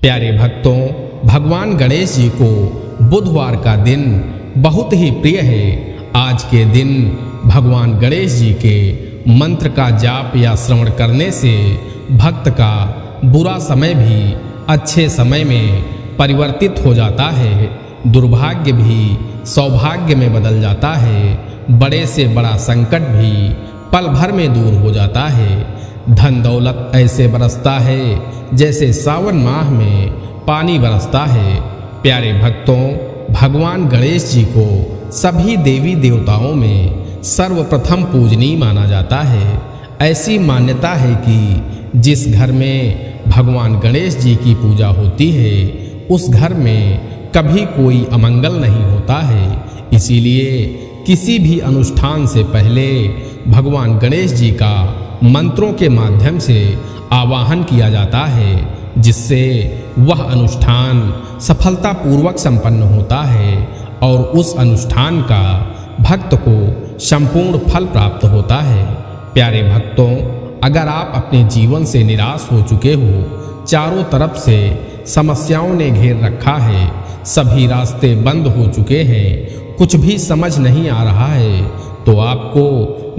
प्यारे भक्तों, भगवान गणेश जी को बुधवार का दिन बहुत ही प्रिय है। आज के दिन भगवान गणेश जी के मंत्र का जाप या श्रवण करने से भक्त का बुरा समय भी अच्छे समय में परिवर्तित हो जाता है, दुर्भाग्य भी सौभाग्य में बदल जाता है, बड़े से बड़ा संकट भी पल भर में दूर हो जाता है। धन दौलत ऐसे बरसता है जैसे सावन माह में पानी बरसता है। प्यारे भक्तों, भगवान गणेश जी को सभी देवी देवताओं में सर्वप्रथम पूजनीय माना जाता है। ऐसी मान्यता है कि जिस घर में भगवान गणेश जी की पूजा होती है उस घर में कभी कोई अमंगल नहीं होता है। इसीलिए किसी भी अनुष्ठान से पहले भगवान गणेश जी का मंत्रों के माध्यम से आवाहन किया जाता है, जिससे वह अनुष्ठान सफलतापूर्वक संपन्न होता है और उस अनुष्ठान का भक्त को संपूर्ण फल प्राप्त होता है। प्यारे भक्तों, अगर आप अपने जीवन से निराश हो चुके हो, चारों तरफ से समस्याओं ने घेर रखा है, सभी रास्ते बंद हो चुके हैं, कुछ भी समझ नहीं आ रहा है, तो आपको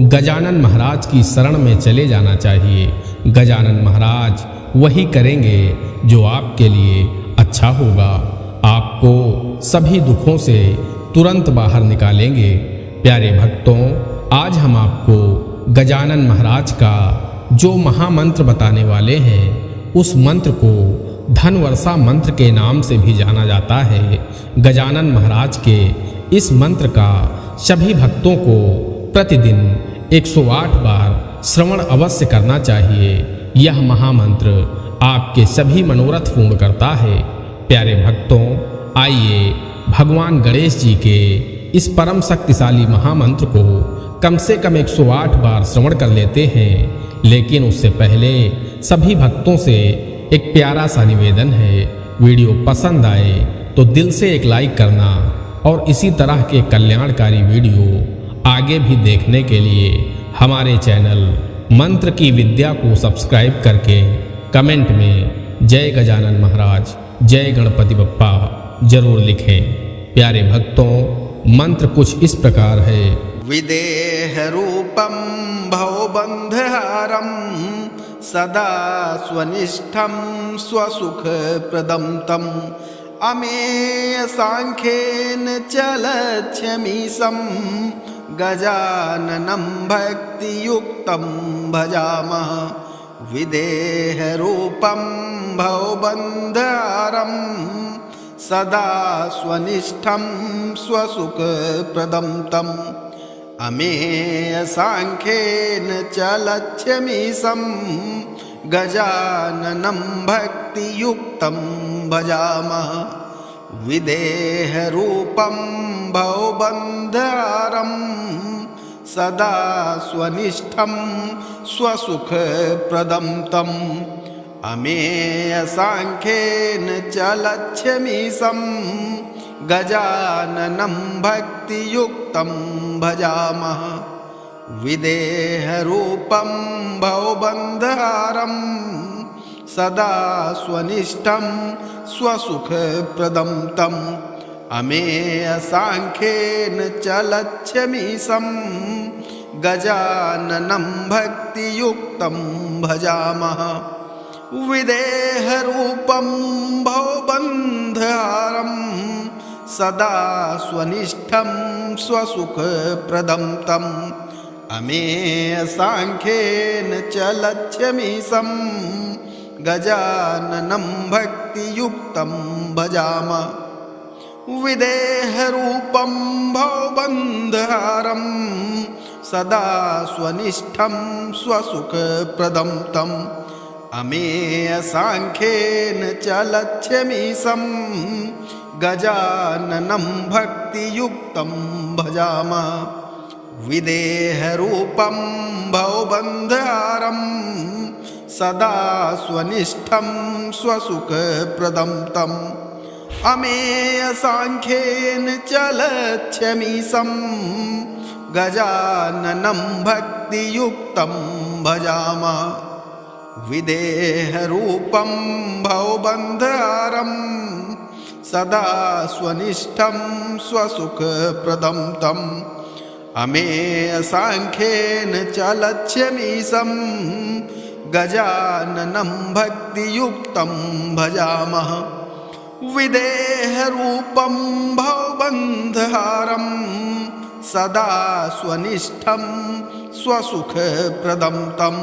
गजानन महाराज की शरण में चले जाना चाहिए। गजानन महाराज वही करेंगे जो आपके लिए अच्छा होगा, आपको सभी दुखों से तुरंत बाहर निकालेंगे। प्यारे भक्तों, आज हम आपको गजानन महाराज का जो महामंत्र बताने वाले हैं, उस मंत्र को धन वर्षा मंत्र के नाम से भी जाना जाता है। गजानन महाराज के इस मंत्र का सभी भक्तों को प्रतिदिन 108 बार श्रवण अवश्य करना चाहिए। यह महामंत्र आपके सभी मनोरथ पूर्ण करता है। प्यारे भक्तों, आइए भगवान गणेश जी के इस परम शक्तिशाली महामंत्र को कम से कम 108 बार श्रवण कर लेते हैं। लेकिन उससे पहले सभी भक्तों से एक प्यारा सा निवेदन है, वीडियो पसंद आए तो दिल से एक लाइक करना और इसी तरह के कल्याणकारी वीडियो आगे भी देखने के लिए हमारे चैनल मंत्र की विद्या को सब्सक्राइब करके कमेंट में जय गजानन महाराज, जय गणपति बप्पा जरूर लिखें। प्यारे भक्तों, मंत्र कुछ इस प्रकार है। विदेह रूपम भवबंधहारम सदा स्वनिष्ठम स्वसुख प्रदम तम अमेय सांख्येन चलच्छमीशं गजाननं भक्तियुक्तं भजामः। विदेह रूपं भवबंधहारं सदा स्वनिष्ठं स्वसुख प्रदं तम् अमेय सांख्येन चलच्छमीशं गजाननं भक्तियुक्तं भजामः। विदेह रूपं भवबंधहारं सदा स्वनिष्ठं स्वसुख प्रदं तम् अमेय सांख्येन चलच्छमीशं गजाननं भक्तियुक्तं भजामः। विदेह रूपं भवबंधहारं सदा स्वनिष्ठं स्वसुख प्रदं तम् अमेय सांख्येन चलच्छमीशं गजाननं भक्तियुक्तं भजामः। विदेह रूपं भवबंधहारं सदा स्वनिष्ठं स्वसुख प्रदं तम् अमेय सांख्येन चलच्छमीशं गजाननं भक्तियुक्तं भजामः। विदेह रूपं भवबंधहारं सदा स्वनिष्ठं स्वसुख प्रदं तम् अमेय सांख्येन चलच्छमीशं गजाननं भक्तियुक्तं भजामः। विदेह रूपं भवबंधहारं सदा स्वनिष्ठं स्वसुख प्रदं तम् अमेय सांख्येन चलच्छमीशं गजाननं भक्तियुक्तं भजामः। विदेहरूपं भवबन्धहारं सदा स्वनिष्ठं स्वसुखप्रदं तम् अमेयसाङ्ख्येन च लक्ष्यमीशं गजाननं भक्तियुक्तं भजामः विदेहरूपं भवबन्धहारं सदा स्वनिष्ठं स्वसुखप्रदं तम्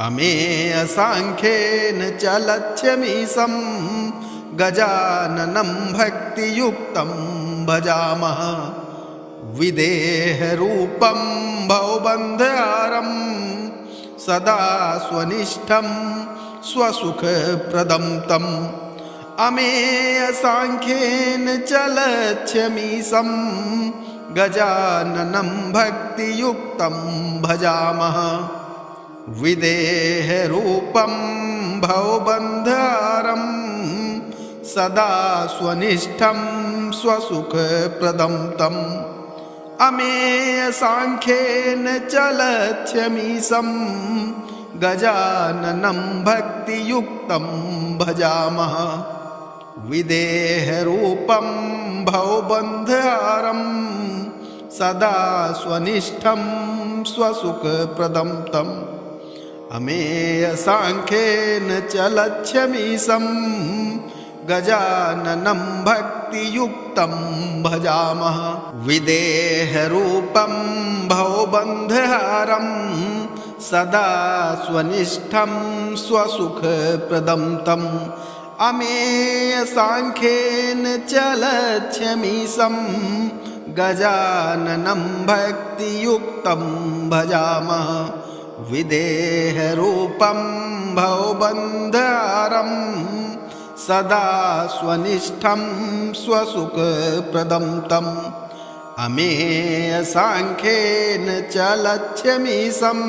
अमेयसाङ्ख्येन च लक्ष्यमीशं गजाननं भक्तियुक्तं भजामः विदेहरूपं भवबन्धहारं सदा स्वनिष्ठं स्वसुखप्रदं तम् अमेयसाङ्ख्येन च लक्ष्यमीशं गजाननं भक्तियुक्तं भजामः विदेहरूपं भवबन्धहारं सदा स्वनिष्ठं स्वसुखप्रदं तम् अमेयसाङ्ख्येन च लक्ष्यमीशं गजाननं भक्तियुक्तं भजामः विदेहरूपं भवबन्धहारं सदा स्वनिष्ठं स्वसुखप्रदं तम् अमेयसाङ्ख्येन च लक्ष्यमीशं गजाननं भक्तियुक्तं भजामः विदेहरूपं भवबन्धहारं सदा स्वनिष्ठं स्वसुखप्रदं तम् अमेयसाङ्ख्येन च लक्ष्यमीशं गजाननं भक्तियुक्तं भजामः विदेहरूपं भवबन्धहारं सदा स्वनिष्ठं स्वसुखप्रदं तम् अमेयसाङ्ख्येन च लक्ष्यमीशं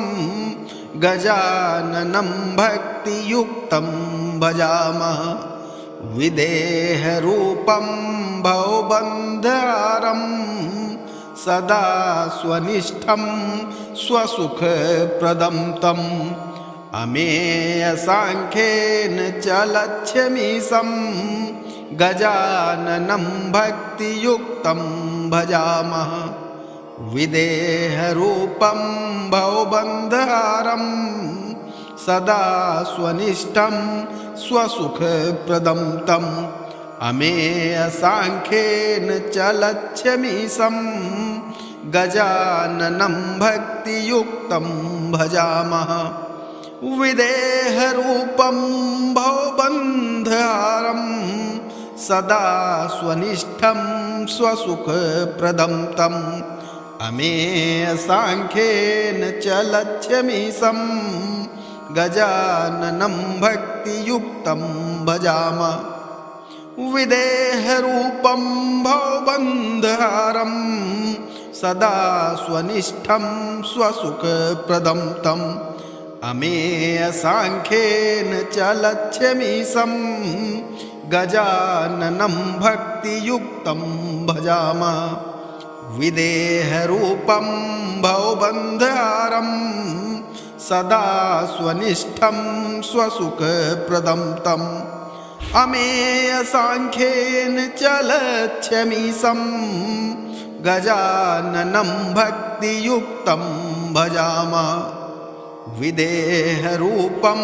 गजाननं भक्तियुक्तं भजामः विदेहरूपं भवबन्धहारं सदा स्वनिष्ठं स्वसुखप्रदं तम् अमेयसाङ्ख्येन च लक्ष्यमीशं गजाननं भक्तियुक्तं भजामः विदेहरूपं भवबन्धहारं सदा स्वनिष्ठं स्वसुखप्रदं तम् अमेयसाङ्ख्येन च लक्ष्यमीशं गजाननं भक्तियुक्तं भजामः विदेहरूपं भवबन्धहारं सदा स्वनिष्ठं स्वसुखप्रदं तम् अमेयसाङ्ख्येन च लक्ष्यमीशं गजाननं भक्तियुक्तं भजामः विदेहरूपं भवबन्धहारं सदा स्वनिष्ठं स्वसुखप्रदं तम् अमेयसाङ्ख्येन च लक्ष्यमीशं गजाननं भक्तियुक्तं भजामः विदेहरूपं भवबन्धहारं सदा स्वनिष्ठं स्वसुखप्रदं तम् अमेयसाङ्ख्येन च लक्ष्यमीशं गजाननं भक्तियुक्तं भजामः विदेहरूपं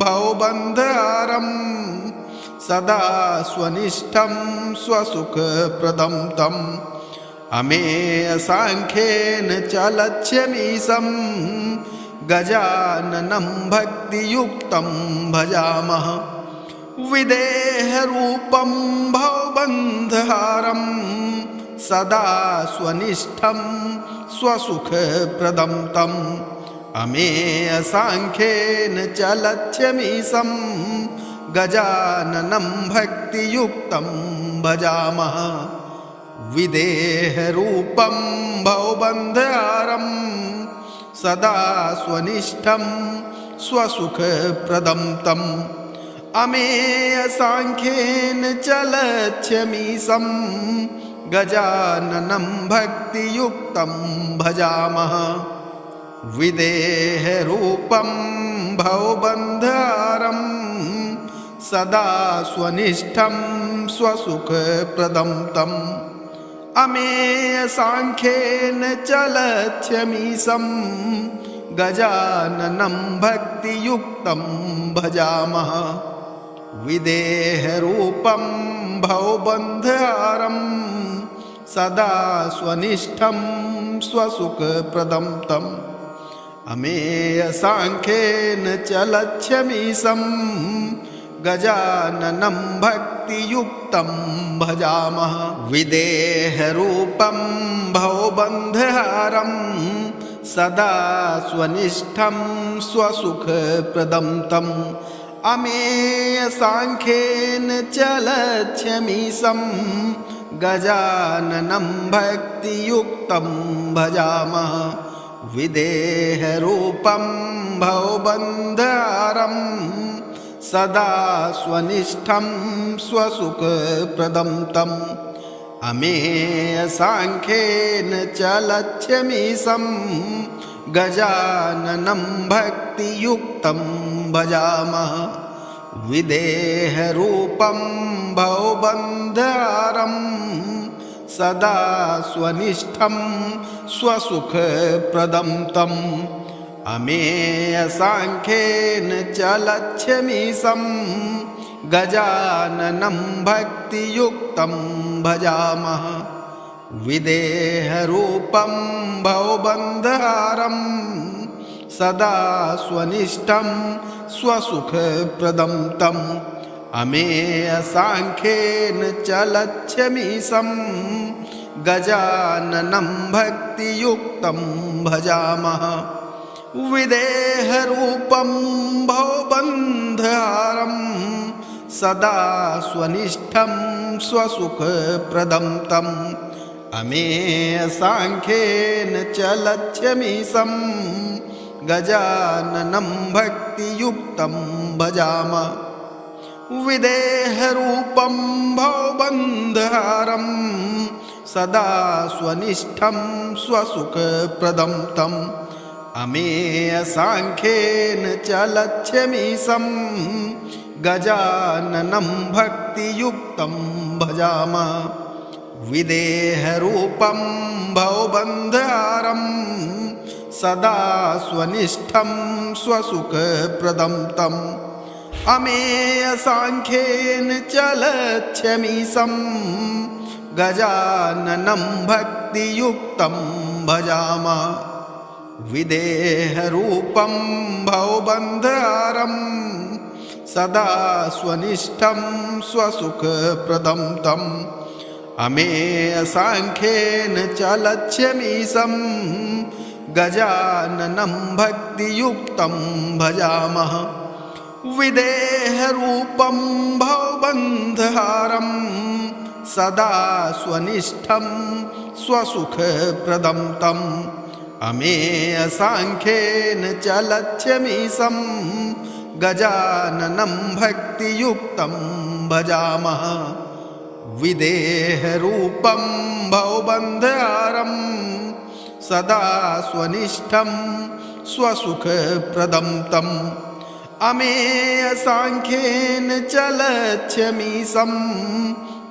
भवबन्धहारं सदा स्वनिष्ठं स्वसुखप्रदं तम् अमेयसाङ्ख्येन च लक्ष्यमीशं गजाननं भक्तियुक्तं भजामः विदेहरूपं भवबन्धहारं सदा स्वनिष्ठं स्वसुखप्रदं तम् अमेयसाङ्ख्येन च लक्ष्यमीशं गजाननं भक्तियुक्तं भजामः विदेहरूपं भवबन्धहारं सदा स्वनिष्ठं स्वसुखप्रदं तम् अमेयसाङ्ख्येन च लक्ष्यमीशं गजाननं भक्तियुक्तं भजामः विदेहरूपं भवबन्धहारं सदा स्वनिष्ठं स्वसुखप्रदं तम् अमेयसाङ्ख्येन चलत्यमीशं गजाननं भक्तियुक्तं भजामः विदेहरूपं भवबन्धहारं सदा स्वनिष्ठं स्वसुखप्रदं तम् अमेयसाङ्ख्येन चलत्यमीशं गजाननं भक्तियुक्तं भजामः विदेहरूपं भवबन्धहारं सदा स्वनिष्ठं स्वसुखप्रदं तम् अमेयसाङ्ख्येन चलत्यमीशं गजाननं भक्तियुक्तं भजामः विदेहरूपं भवबन्धहारं सदा स्वनिष्ठं स्वसुखप्रदं तम् अमेयसाङ्ख्येन चलत्यमीशं गजाननं भक्तियुक्तं भजामः विदेहरूपं भवबन्धहारं सदा स्वनिष्ठं स्वसुखप्रदं तम् अमेयसाङ्ख्येन चलत्यमीशं गजाननं भक्तियुक्तं भजामः विदेहरूपं भवबन्धहारं सदा स्वनिष्ठं स्वसुखप्रदं तम् अमेयसाङ्ख्येन चलत्यमीशं गजाननं भक्तियुक्तं भजामः विदेहरूपं भवबन्धहारं सदा स्वनिष्ठं स्वसुखप्रदं तम् अमेयसाङ्ख्येन चलत्यमीशं गजाननं भक्तियुक्तं भजामः विदेहरूपं भवबन्धहारं सदा स्वनिष्ठं स्वसुखप्रदं तम् अमेयसाङ्ख्येन चलत्यमीशं गजाननं भक्तियुक्तं भजामः विदेहरूपं भवबन्धहारं सदा स्वनिष्ठं स्वसुखप्रदं तम् अमेयसाङ्ख्येन चलत्यमीशं गजाननं भक्तियुक्तं भजामः विदेहरूपं भवबन्धहारं सदा स्वनिष्ठं स्वसुखप्रदं तम् अमेयसाङ्ख्येन चलत्यमीशं गजाननं भक्तियुक्तं भजामः विदेहरूपं भवबन्धहारं सदा स्वनिष्ठं स्वसुखप्रदं तम् अमेयसाङ्ख्येन चलत्यमीशं गजाननं भक्तियुक्तं भजामः विदेहरूपं भवबन्धहारं सदा स्वनिष्ठं स्वसुखप्रदं तम् अमेयसाङ्ख्येन चलत्यमीशं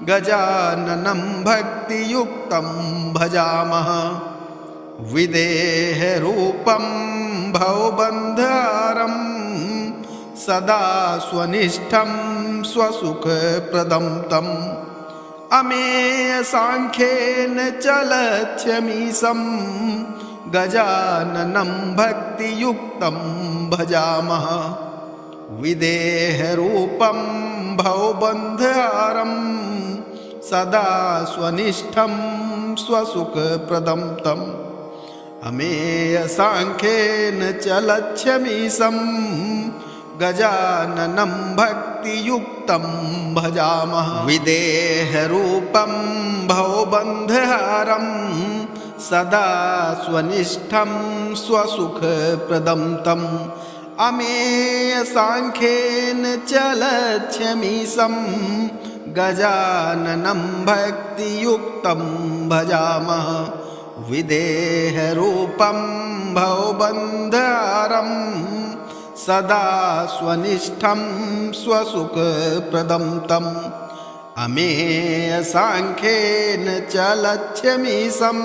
गजाननं भक्तियुक्तं भजामः विदेहरूपं भवबन्धहारं सदा स्वनिष्ठं स्वसुखप्रदं तम् अमेयसाङ्ख्येन चलत्यमीशं गजाननं भक्तियुक्तं भजामः विदेहरूपं भवबन्धहारं सदा स्वनिष्ठं स्वसुखप्रदं तम् अमेयसाङ्ख्येन चलत्यमीशं गजाननं भक्तियुक्तं भजामः विदेहरूपं भवबन्धहारं सदा स्वनिष्ठं स्वसुखप्रदं तम् अमेयसाङ्ख्येन चलत्यमीशं गजाननं भक्तियुक्तं भजामः विदेहरूपं भवबन्धहारं सदा स्वनिष्ठं स्वसुखप्रदं तम् अमेयसाङ्ख्येन च लक्ष्यमीशं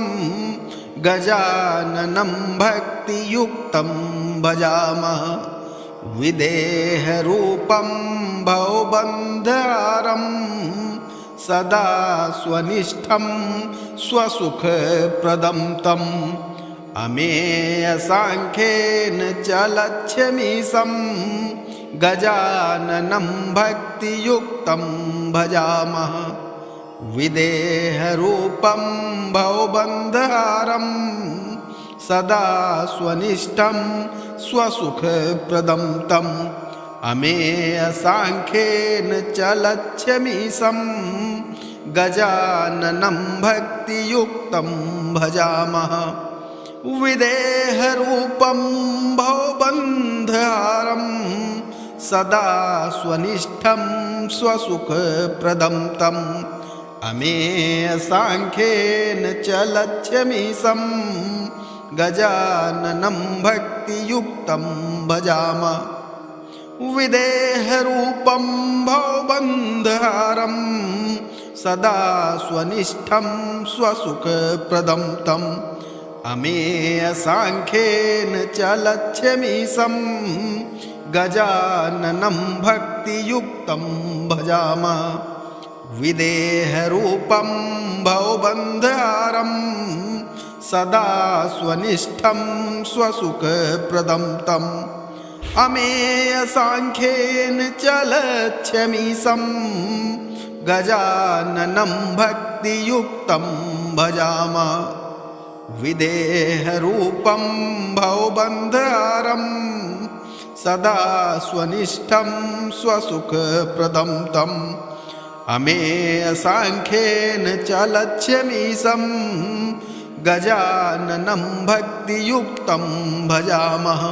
गजाननं भक्तियुक्तं भजामः विदेहरूपं भवबन्धहारं सदा स्वनिष्ठं स्वसुखप्रदं तम् अमेयसाङ्ख्येन च लक्ष्यमीशं गजाननं भक्तियुक्तं भजामः विदेहरूपं भवबन्धहारं सदा स्वनिष्ठं स्वसुखप्रदं तम् अमेयसाङ्ख्येन च लक्ष्यमीशं गजाननं भक्तियुक्तं भजामः विदेहरूपं भवबन्धहारं सदा स्वनिष्ठं स्वसुखप्रदं तम् अमेयसाङ्ख्येन च लक्ष्यमीशं गजाननं भक्तियुक्तं भजामः विदेहरूपं भवबन्धहारं सदा स्वनिष्ठं स्वसुखप्रदं तम् अमेयसाङ्ख्येन च लक्ष्यमीशं गजाननं भक्तियुक्तं भजामः विदेहरूपं भवबन्धहारं सदा स्वनिष्ठं स्वसुखप्रदं तम् अमेयसाङ्ख्येन च लक्ष्यमीशं गजाननं भक्तियुक्तं भजामः विदेहरूपं भवबन्धहारं सदा स्वनिष्ठं स्वसुखप्रदं तम् अमेयसाङ्ख्येन च लक्ष्यमीशं गजाननं भक्तियुक्तं भजामः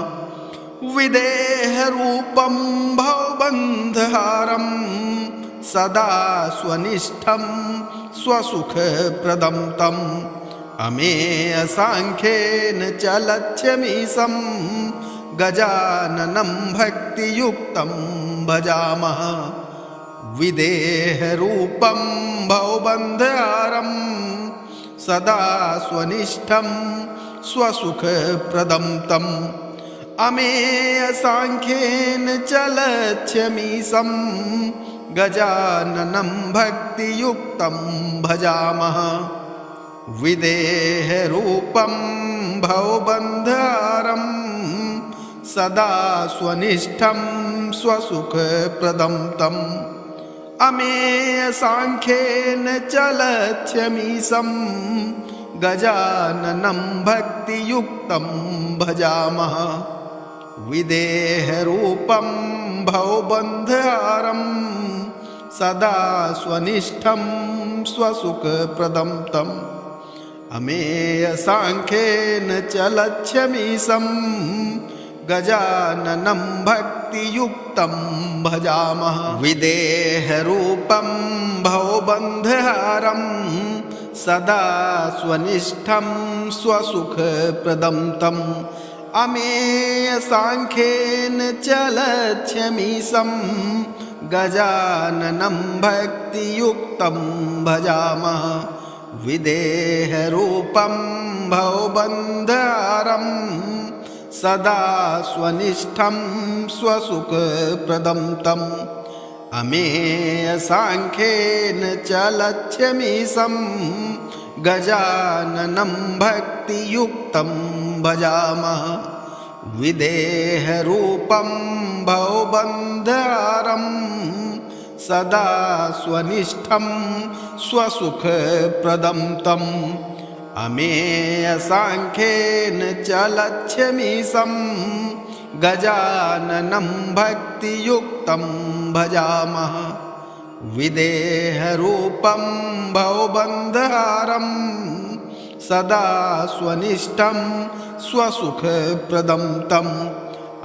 विदेहरूपं भवबन्धहारं सदा स्वनिष्ठं स्वसुखप्रदं तम् अमेयसाङ्ख्येन च लक्ष्यमीशं गजाननं भक्तियुक्तं भजामः विदेहरूपं भवबन्धहारं सदा स्वनिष्ठं स्वसुखप्रदं तम् अमेयसाङ्ख्येन च लक्ष्यमीशं गजाननं भक्तियुक्तं भजामः विदेहरूपं भवबन्धहारं सदा स्वनिष्ठं स्वसुखप्रदं तम् अमेयसाङ्ख्येन च लक्ष्यमीशं गजाननं भक्तियुक्तं भजामः विदेहरूपं भवबन्धहारं सदा स्वनिष्ठं स्वसुखप्रदं तम् अमेयसाङ्ख्येन च लक्ष्यमीशं गजाननं भक्तियुक्तं भजामः विदेहरूपं भवबन्धहारं सदा स्वनिष्ठं स्वसुखप्रदं तम् अमेयसाङ्ख्येन च लक्ष्यमीशं गजाननं भक्तियुक्तं भजामः विदेहरूपं भवबन्धहारं सदा स्वनिष्ठं स्वसुखप्रदं तम् अमेयसाङ्ख्येन च लक्ष्यमीशं गजाननं भक्तियुक्तं भजामः विदेहरूपं भवबन्धहारं सदा स्वनिष्ठं स्वसुखप्रदं तम् अमेयसाङ्ख्येन च लक्ष्यमीशं गजाननं भक्तियुक्तं भजामः विदेहरूपं भवबन्धहारं सदा स्वनिष्ठं स्वसुखप्रदं तम्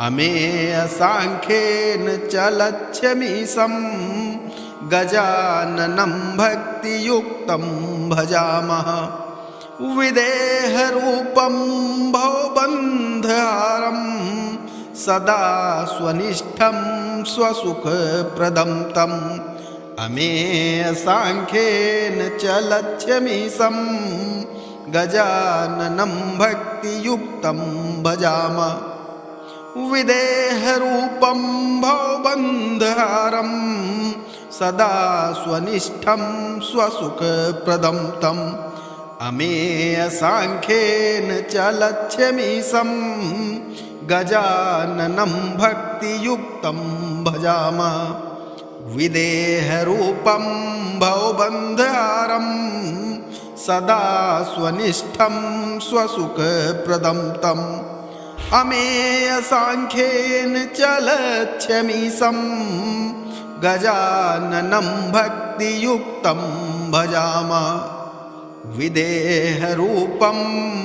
अमेयसाङ्ख्येन च लक्ष्यमीशं गजाननं भक्तियुक्तं भजामः विदेहरूपं भवबन्धहारं सदा स्वनिष्ठं स्वसुखप्रदं तम् अमेयसाङ्ख्येन च लक्ष्यमीशं गजाननं भक्तियुक्तं भजामः विदेहरूपं भवबन्धहारं सदा स्वनिष्ठं स्वसुखप्रदं तम् अमेयसाङ्ख्येन च लक्ष्यमीशं गजाननं भक्तियुक्तं भजामः विदेहरूपं भवबन्धहारं सदा स्वनिष्ठं स्वसुखप्रदं तम् अमेयसाङ्ख्येन च लक्ष्यमीशं गजाननं भक्तियुक्तं भजामः विदेहरूपं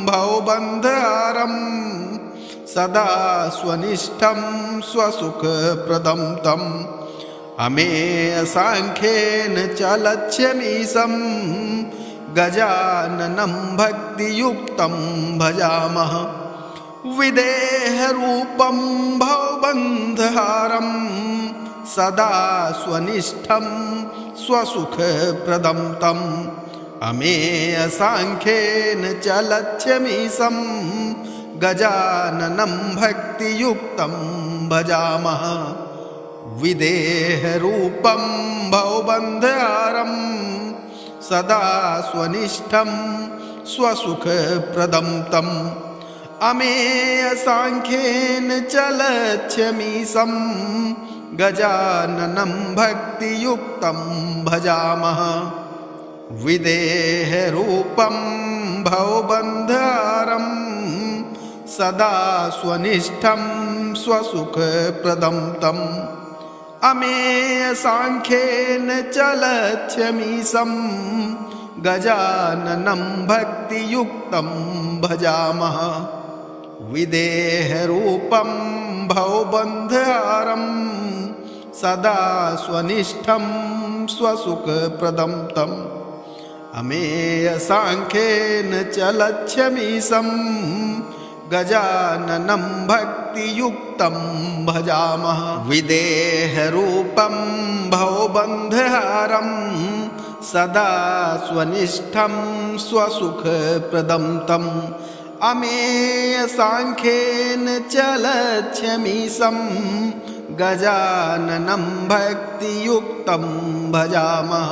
भवबन्धहारं सदा स्वनिष्ठं स्वसुखप्रदं तम् अमेयसाङ्ख्येन च लक्ष्यमीशं गजाननं भक्तियुक्तं भजामः विदेहरूपं भवबन्धहारं सदा स्वनिष्ठं स्वसुखप्रदं तम् अमेयसाङ्ख्येन च लक्ष्यमीशं गजाननं भक्तियुक्तं भजामः विदेहरूपं भवबन्धहारं सदा स्वनिष्ठं स्वसुखप्रदं तम् अमेयसाङ्ख्येन च लक्ष्यमीशं गजाननं भक्तियुक्तं भजामः विदेहरूपं भवबन्धहारं सदा स्वनिष्ठं स्वसुखप्रदं तम् अमेयसाङ्ख्येन च लक्ष्यमीशं गजाननं भक्तियुक्तं भजामः विदेहरूपं भवबन्धहारं सदा स्वनिष्ठं स्वसुखप्रदं तम् अमेयसाङ्ख्येन च लक्ष्यमीशं गजाननं भक्तियुक्तं भजामः विदेहरूपं भवबन्धहारं सदा स्वनिष्ठं स्वसुखप्रदं तम् अमेयसाङ्ख्येन च लक्ष्यमीशं गजाननं भक्तियुक्तं भजामः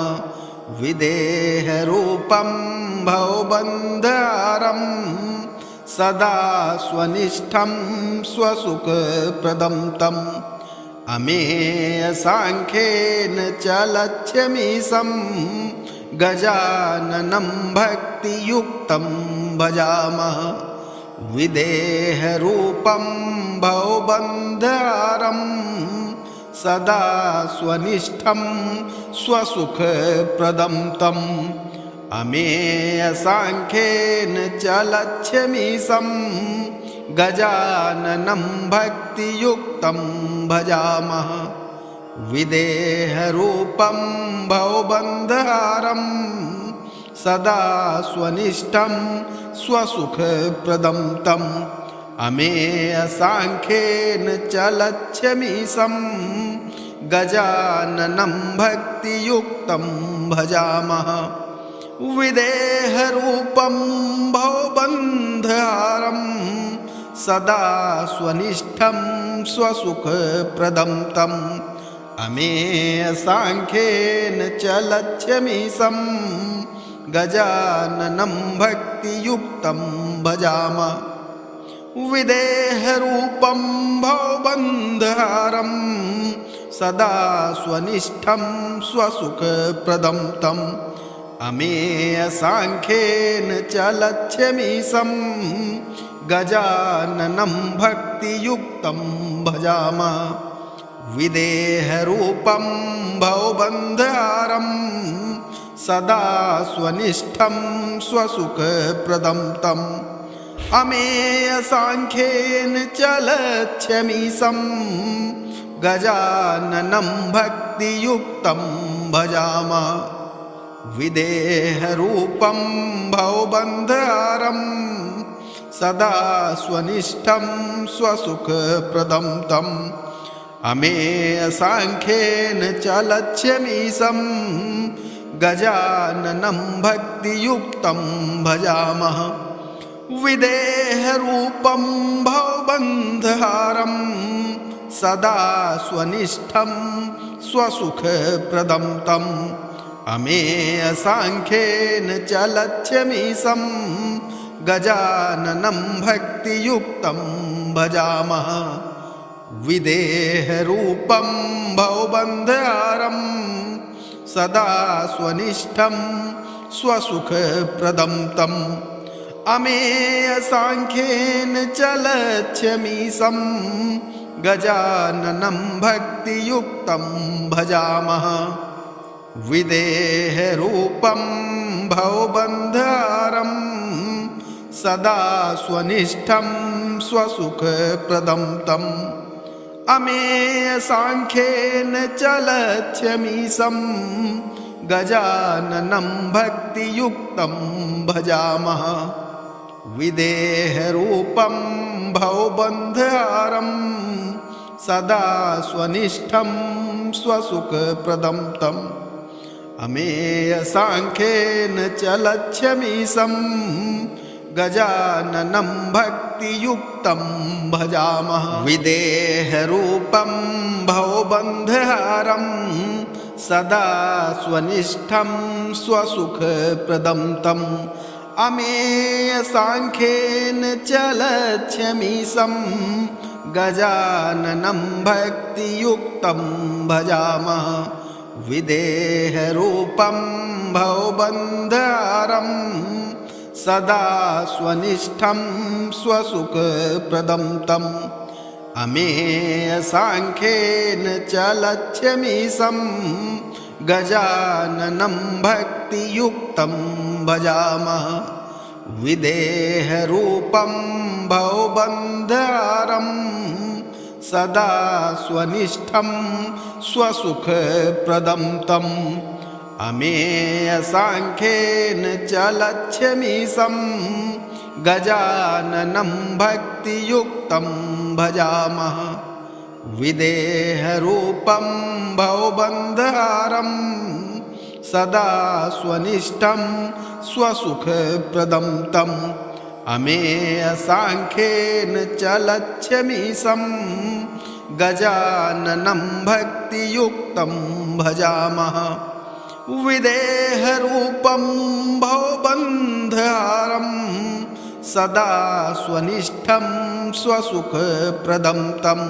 विदेहरूपं भवबन्धहारं सदा स्वनिष्ठं स्वसुखप्रदं तम् अमेयसाङ्ख्येन च लक्ष्यमीशं गजाननं भक्तियुक्तं भजामः विदेहरूपं भवबन्धहारं सदा स्वनिष्ठं स्वसुखप्रदं तम् अमेयसाङ्ख्येन च लक्ष्यमीशं गजाननं भक्तियुक्तं भजामः विदेहरूपं भवबन्धहारं सदा स्वनिष्ठं स्वसुखप्रदं तम् अमेयसाङ्ख्येन च लक्ष्यमीशं गजाननं भक्तियुक्तं भजामः विदेहरूपं भवबन्धहारं सदा स्वनिष्ठं स्वसुखप्रदं तम् अमेयसाङ्ख्येन च लक्ष्यमीशं गजाननं भक्तियुक्तं भजामः विदेहरूपं भवबन्धहारं सदा स्वनिष्ठं स्वसुखप्रदं तम् अमेयसाङ्ख्येन च लक्ष्यमीशं गजाननं भक्तियुक्तं भजामः विदेहरूपं भवबन्धहारं सदा स्वनिष्ठं स्वसुखप्रदं तम् अमेयसाङ्ख्येन च लक्ष्यमीशं गजाननं भक्तियुक्तं भजामः विदेहरूपं भवबन्धहारं सदा स्वनिष्ठं स्वसुखप्रदं तम् अमेयसाङ्ख्येन च लक्ष्यमीशं गजाननं भक्तियुक्तं भजामः विदेहरूपं भवबन्धहारं सदा स्वनिष्ठं स्वसुखप्रदं तम् अमेयसाङ्ख्येन च लक्ष्यमीशं गजाननं भक्तियुक्तं भजामः विदेहरूपं भवबन्धहारं सदा स्वनिष्ठं स्वसुखप्रदं तम् अमेयसाङ्ख्येन च लक्ष्यमीशं गजाननं भक्तियुक्तं भजामः विदेहरूपं भवबन्धहारं सदा स्वनिष्ठं स्वसुखप्रदं तम् अमेयसाङ्ख्येन च लक्ष्यमीशं गजाननं भक्तियुक्तं भजामः विदेहरूपं भवबन्धहारं सदा स्वनिष्ठं स्वसुखप्रदं तम् अमेयसाङ्ख्येन च लक्ष्यमीशं गजाननं भक्तियुक्तं भजामः विदेहरूपं भवबन्धहारं सदा स्वनिष्ठं स्वसुखप्रदं तम् अमेयसाङ्ख्येन च लक्ष्यमीशं गजाननं भक्तियुक्तं भजामः विदेहरूपं भवबन्धहारं सदा स्वनिष्ठं स्वसुखप्रदं तम् अमेयसाङ्ख्येन च लक्ष्यमीशं गजाननं भक्तियुक्तं भजामः विदेहरूपं भवबन्धहारं सदा स्वनिष्ठं स्वसुखप्रदं तम् अमेयसाङ्ख्येन च लक्ष्यमीशं गजाननं भक्तियुक्तं भजामः विदेहरूपं भवबन्धहारं सदा स्वनिष्ठं स्वसुखप्रदं तम् अमेयसाङ्ख्येन च लक्ष्यमीशं गजाननं भक्तियुक्तं भजामः विदेहरूपं भवबन्धहारं सदा स्वनिष्ठं स्वसुखप्रदं तम्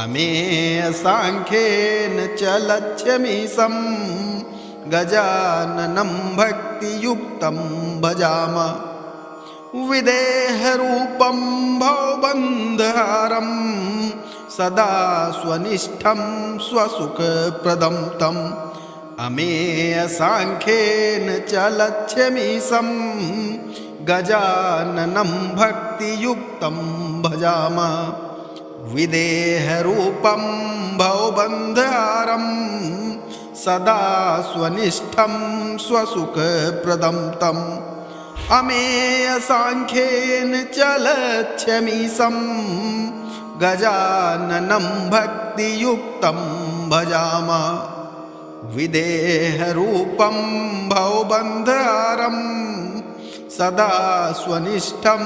अमेयसाङ्ख्येन च लक्ष्यमीशं गजाननं भक्तियुक्तं भजामः विदेहरूपं भवबन्धहारं सदा स्वनिष्ठं स्वसुखप्रदं तम् अमेयसाङ्ख्येन च लक्ष्यमीशं गजाननं भक्तियुक्तं भजामः विदेहरूपं भवबन्धहारं सदा स्वनिष्ठं स्वसुखप्रदं तम् अमेयसाङ्ख्येन च लक्ष्यमीशं गजाननं भक्तियुक्तं भजामः विदेहरूपं भवबन्धहारं सदा स्वनिष्ठं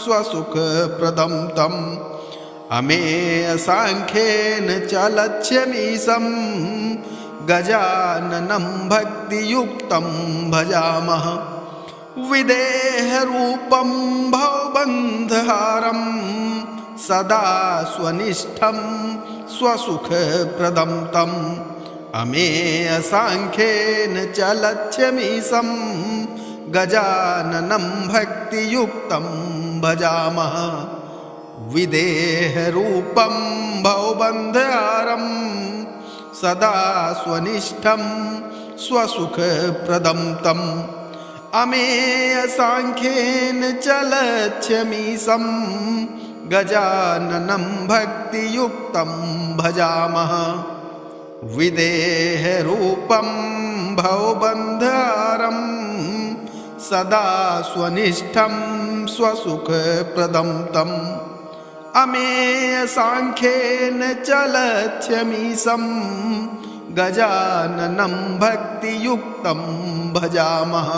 स्वसुखप्रदं तम् अमेयसाङ्ख्येन च लक्ष्यमीशं गजाननं भक्तियुक्तं भजामः विदेहरूपं भवबन्धहारं सदा स्वनिष्ठं स्वसुखप्रदं तम् अमेयसाङ्ख्येन च लक्ष्यमीशं गजाननं भक्तियुक्तं भजामः विदेहरूपं भवबन्धहारं सदा स्वनिष्ठं स्वसुखप्रदं तम् अमेयसाङ्ख्येन च लक्ष्यमीशं गजाननं भक्तियुक्तं भजामः विदेहरूपं भवबन्धहारं सदा स्वनिष्ठं स्वसुखप्रदं तम् अमेयसाङ्ख्येन चलच्छमीशं गजाननं भक्तियुक्तं भजामः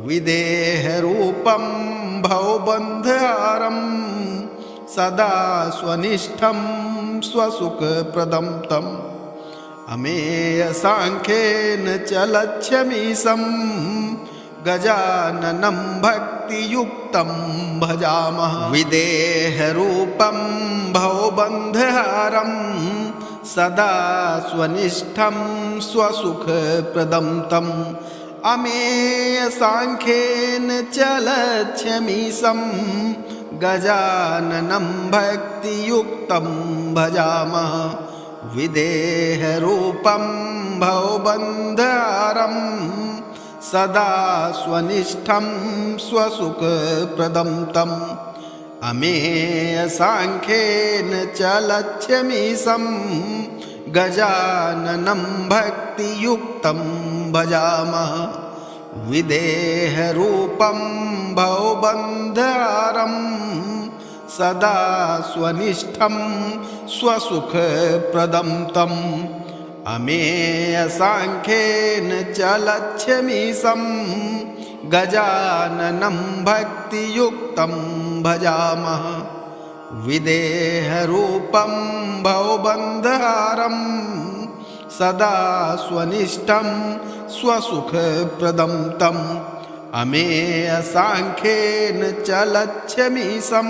विदेहरूपं भवबन्धहारं सदा स्वनिष्ठं स्वसुखप्रदं तम् अमेयसाङ्ख्येन चलच्छमीशं गजाननं भक्तियुक्तं भजामः विदेहरूपं भवबन्धहारं सदा स्वनिष्ठं स्वसुखप्रदं तम् अमेयसाङ्ख्येन चलच्छमीशं गजाननं भक्तियुक्तं भजामः विदेहरूपं भवबन्धहारं सदा स्वनिष्ठं स्वसुखप्रदं तम् अमेयसाङ्ख्येन चलच्छमीशं गजाननं भक्तियुक्तं भजामः विदेहरूपं भवबन्धहारं सदा स्वनिष्ठं स्वसुखप्रदं तम् अमेयसाङ्ख्येन चलच्छमीशं गजाननं भक्तियुक्तं भजामः विदेहरूपं भवबन्धहारं सदा स्वनिष्ठं स्वसुखप्रदं तम् अमेयसाङ्ख्येन चलच्छमीशं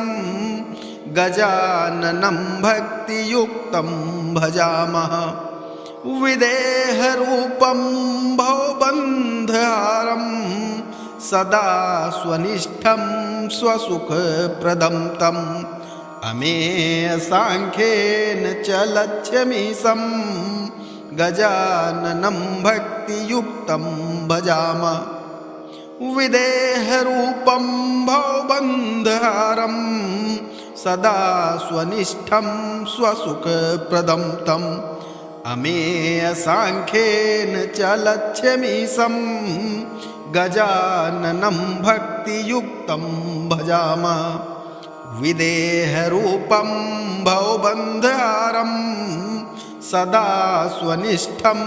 गजाननं भक्तियुक्तं भजामः विदेहरूपं भवबन्धहारं सदा स्वनिष्ठं स्वसुखप्रदं तम् अमेयसाङ्ख्येन चलच्छमीशं गजाननं भक्तियुक्तं भजामः विदेहरूपं भवबन्धहारं सदा स्वनिष्ठं स्वसुखप्रदं तम् अमेयसाङ्ख्येन चलच्छमीशं गजाननं भक्तियुक्तं भजामः विदेहरूपं भवबन्धहारं सदा स्वनिष्ठं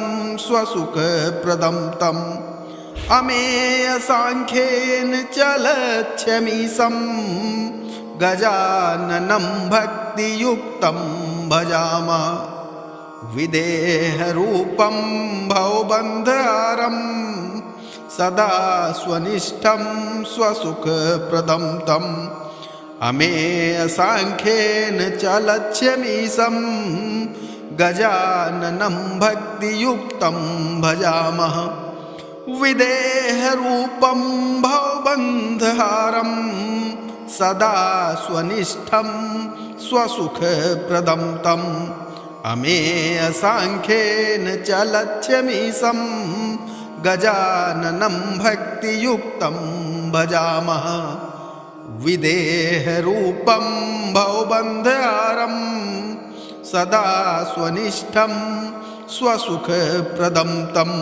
स्वसुखप्रदं तम् अमेयसाङ्ख्येन चलच्छमीशं गजाननं भक्तियुक्तं भजामः विदेहरूपं भवबन्धहारं सदा स्वनिष्ठं स्वसुखप्रदं तम् अमेयसाङ्ख्येन चलच्छमीशं गजाननं भक्तियुक्तं भजामः विदेहरूपं भवबन्धहारं सदा स्वनिष्ठं स्वसुखप्रदं तम् अमेयसाङ्ख्येन चलच्छमीशं गजाननं भक्तियुक्तं भजामः विदेहरूपं भवबन्धहारं सदा स्वनिष्ठं स्वसुखप्रदं तम्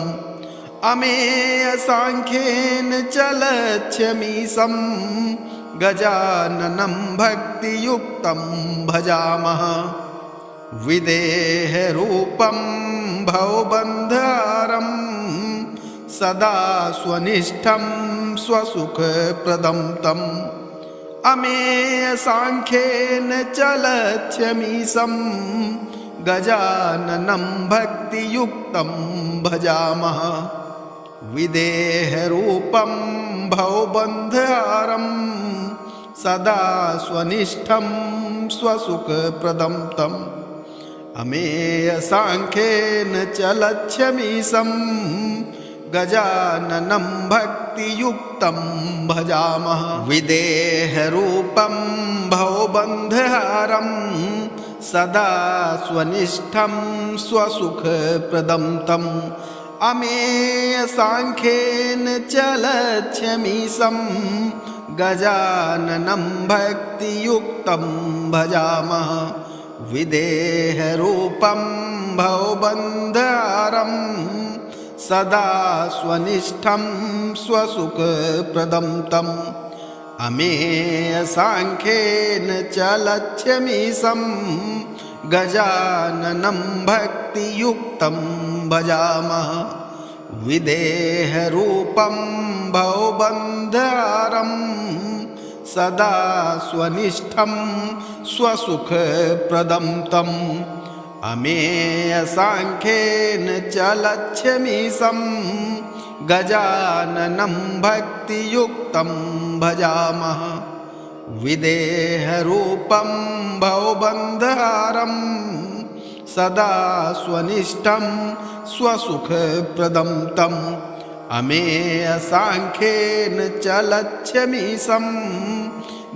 अमेयसाङ्ख्येन चलच्छमीशं गजाननं भक्तियुक्तं भजामः विदेहरूपं भवबन्धहारं सदा स्वनिष्ठं स्वसुखप्रदं तम् अमेयसाङ्ख्येन चलच्छमीशं गजाननं भक्तियुक्तं भजामः विदेहरूपं भवबन्धहारं सदा स्वनिष्ठं स्वसुखप्रदं तम् अमेयसाङ्ख्येन चलच्छमीशं गजाननं भक्तियुक्तं भजामः विदेहरूपं भवबन्धहारं सदा स्वनिष्ठं स्वसुखप्रदं तम् अमेयसाङ्ख्येन चलच्छमीशं गजाननं भक्तियुक्तं भजामः विदेहरूपं भवबन्धहारं सदा स्वनिष्ठं स्वसुखप्रदं तम् अमेयसाङ्ख्येन च लक्ष्यमीशं गजाननं भक्तियुक्तं भजामः विदेहरूपं भवबन्धहारं सदा स्वनिष्ठं स्वसुखप्रदं तम् अमेयसाङ्ख्येन च लक्ष्यमीशं गजाननं भक्तियुक्तं भजामः विदेहरूपं भवबन्धहारं सदा स्वनिष्ठं स्वसुखप्रदं तम् अमेयसाङ्ख्येन च लक्ष्यमीशं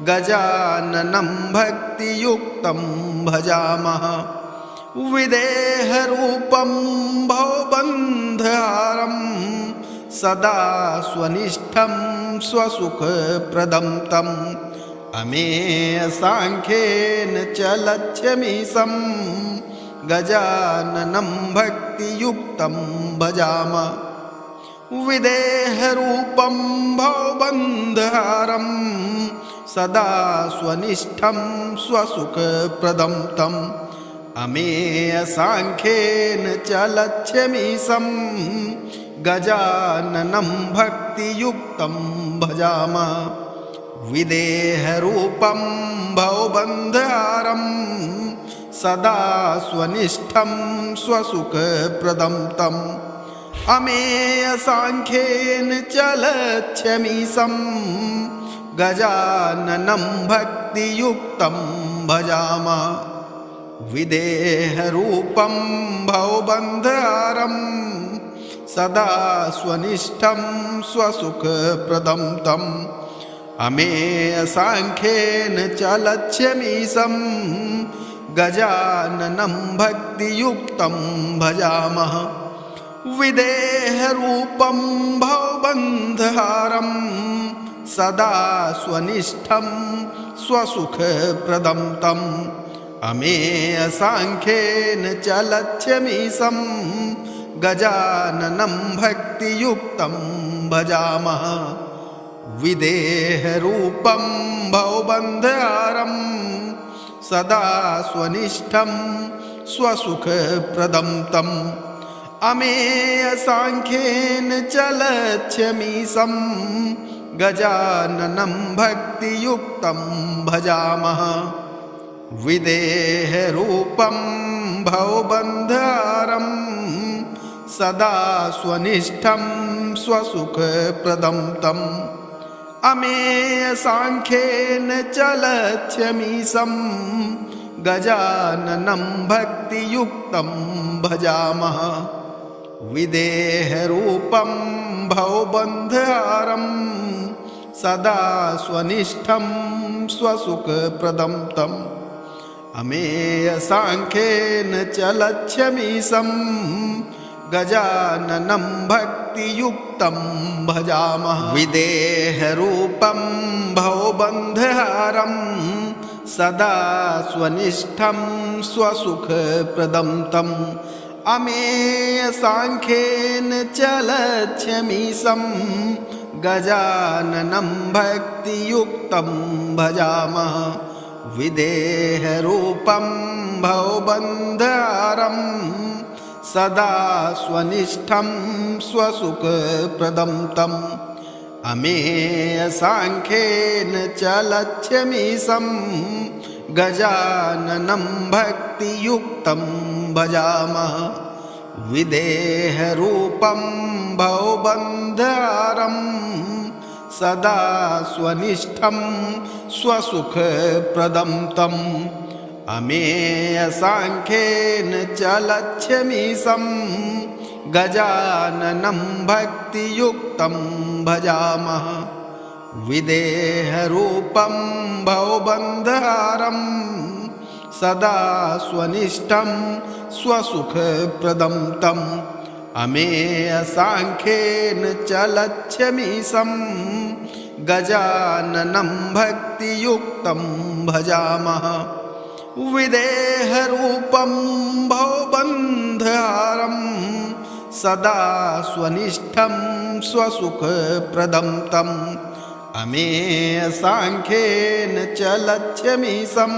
गजाननं भक्तियुक्तं भजामः विदेहरूपं भवबन्धहारं सदा स्वनिष्ठं स्वसुखप्रदं तम् अमेयसाङ्ख्येन च लक्ष्यमीशं गजाननं भक्तियुक्तं भजामः विदेहरूपं भवबन्धहारं सदा स्वनिष्ठं स्वसुखप्रदं तम् अमेयसाङ्ख्येन च लक्ष्यमीशं गजाननं भक्तियुक्तं भजामः विदेहरूपं भवबन्धहारं सदा स्वनिष्ठं स्वसुखप्रदं तम् अमेयसाङ्ख्येन च लक्ष्यमीशं गजाननं भक्तियुक्तं भजामः विदेहरूपं भवबन्धहारं सदा स्वनिष्ठं स्वसुखप्रदं तम् अमेयसाङ्ख्येन च लक्ष्यमीशं गजाननं भक्तियुक्तं भजामः विदेहरूपं भवबन्धहारं सदा स्वनिष्ठं स्वसुखप्रदं तम् अमेयसाङ्ख्येन च लक्ष्यमीशं गजाननं भक्तियुक्तं भजामः विदेहरूपं भवबन्धहारं सदा स्वनिष्ठं स्वसुखप्रदं तम् अमेयसाङ्ख्येन च लक्ष्यमीशं गजाननं भक्तियुक्तं भजामः विदेहरूपं भवबन्धहारं सदा स्वनिष्ठं स्वसुखप्रदं तम् अमेयसाङ्ख्येन च लक्ष्यमीशं गजाननं भक्तियुक्तं भजामः विदेहरूपं भवबन्धहारं सदा स्वनिष्ठं स्वसुखप्रदं तम् अमेयसाङ्ख्येन च लक्ष्यमीशं गजाननं भक्तियुक्तं भजामः विदेहरूपं भवबन्धहारं सदा स्वनिष्ठं स्वसुखप्रदं तम् अमेयसाङ्ख्येन च लक्ष्यमीशं गजाननं भक्तियुक्तं भजामः विदेहरूपं भवबन्धहारं सदा स्वनिष्ठं स्वसुखप्रदं तम् अमेयसाङ्ख्येन च लक्ष्यमीशं गजाननं भक्तियुक्तं भजामः विदेहरूपं भवबन्धहारं सदा स्वनिष्ठं स्वसुखप्रदं तम् अमेयसाङ्ख्येन च लक्ष्यमीशं गजाननं भक्तियुक्तं भजामः विदेहरूपं भवबन्धहारं सदा स्वनिष्ठं स्वसुखप्रदं तम् अमेयसाङ्ख्येन च लक्ष्यमीशं गजाननं भक्तियुक्तं भजामः विदेहरूपं भवबन्धहारं सदा स्वनिष्ठं स्वसुखप्रदं तम् अमेयसाङ्ख्येन च लक्ष्यमीशं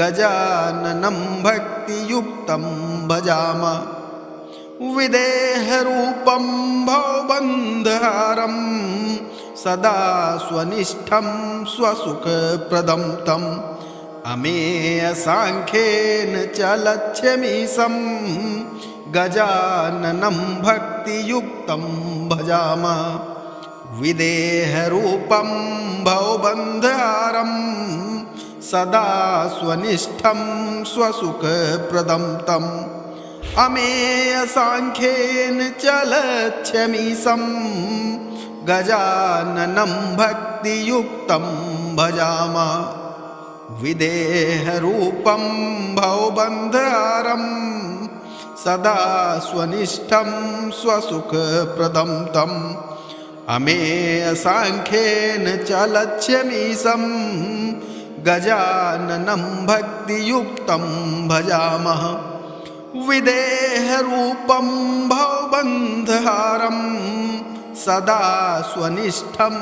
गजाननं भक्तियुक्तं भजामः विदेहरूपं भवबन्धहारं सदा स्वनिष्ठं स्वसुखप्रदं तम् अमेयसाङ्ख्येन च लक्ष्यमीशं गजाननं भक्तियुक्तं भजामः विदेहरूपं भवबन्धहारं सदा स्वनिष्ठं स्वसुखप्रदं तम् अमेयसाङ्ख्येन च लक्ष्यमीशं गजाननं भक्तियुक्तं भजामः विदेहरूपं भवबन्धहारं सदा स्वनिष्ठं स्वसुखप्रदं तम् अमेयसाङ्ख्येन च लक्ष्यमीशं गजाननं भक्तियुक्तं भजामः विदेहरूपं भवबन्धहारं सदा स्वनिष्ठं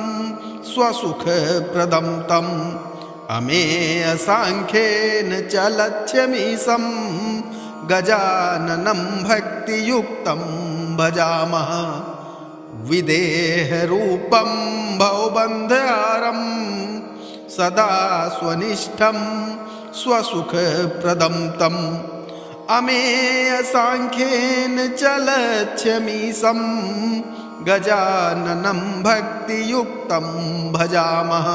स्वसुखप्रदं तम् अमेयसाङ्ख्येन च लक्ष्यमीशं गजाननं भक्तियुक्तं भजामः विदेहरूपं भवबन्धहारं सदा स्वनिष्ठं स्वसुखप्रदं तम् अमेयसाङ्ख्येन च लक्ष्यमीशं गजाननं भक्तियुक्तं भजामः।